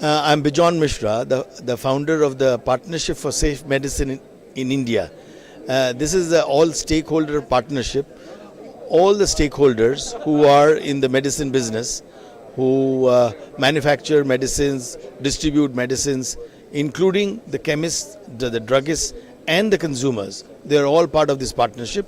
I'm Bijon Mishra, the founder of the Partnership for Safe Medicine in India. This is an all-stakeholder partnership. All the stakeholders who are in the medicine business, who manufacture medicines, distribute medicines, including the chemists, the druggists, and the consumers, they are all part of this partnership.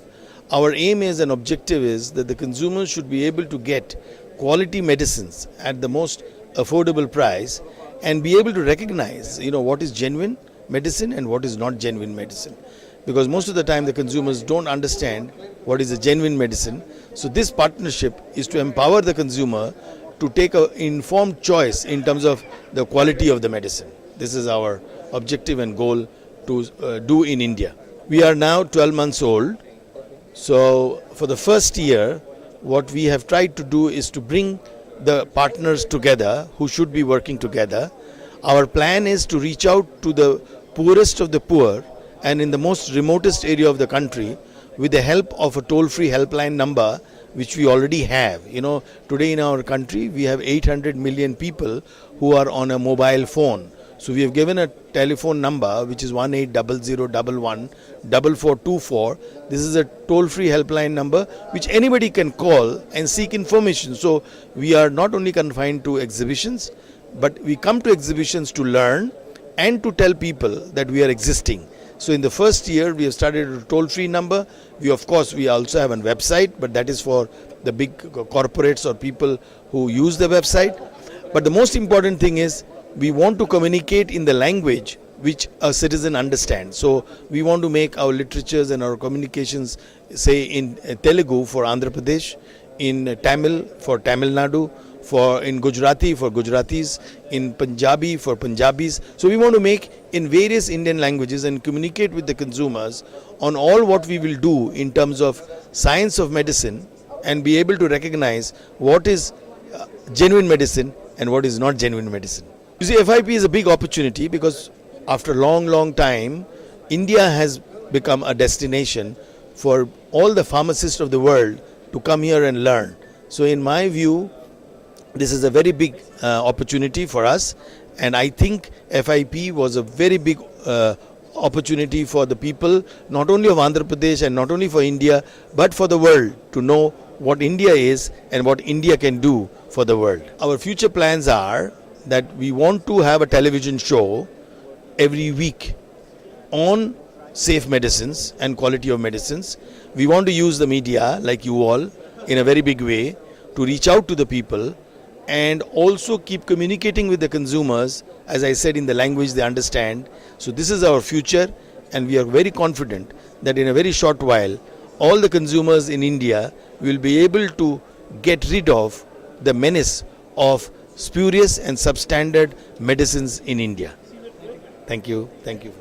Our aim is and objective is that the consumers should be able to get quality medicines at the most affordable price and be able to recognize, what is genuine medicine and what is not genuine medicine. Because most of the time the consumers don't understand what is a genuine medicine. So this partnership is to empower the consumer to take an informed choice in terms of the quality of the medicine. This is our objective and goal to do in India. We are now 12 months old. So for the first year, what we have tried to do is to bring the partners together who should be working together. Our plan is to reach out to the poorest of the poor and in the most remotest area of the country with the help of a toll-free helpline number which we already have. Today in our country we have 800 million people who are on a mobile phone. So we have given a telephone number which is 1800114424. This is a toll-free helpline number which anybody can call and seek information. So we are not only confined to exhibitions, but we come to exhibitions to learn and to tell people that we are existing. So in the first year we have started a toll-free number. We also have a website, but that is for the big corporates or people who use the website. But the most important thing is we want to communicate in the language which a citizen understands. So we want to make our literatures and our communications, say in Telugu for Andhra Pradesh, in Tamil for Tamil Nadu, in Gujarati for Gujaratis, in Punjabi for Punjabis. So we want to make in various Indian languages and communicate with the consumers on all what we will do in terms of science of medicine and be able to recognize what is genuine medicine and what is not genuine medicine. You see, FIP is a big opportunity because after a long time, India has become a destination for all the pharmacists of the world to come here and learn. So in my view, this is a very big opportunity for us, and I think FIP was a very big opportunity for the people, not only of Andhra Pradesh and not only for India, but for the world to know what India is and what India can do for the world. Our future plans are that we want to have a television show every week on safe medicines and quality of medicines. We want to use the media like you all in a very big way to reach out to the people and also keep communicating with the consumers, as I said, in the language they understand. So this is our future, and we are very confident that in a very short while all the consumers in India will be able to get rid of the menace of spurious and substandard medicines in India. Thank you. Thank you.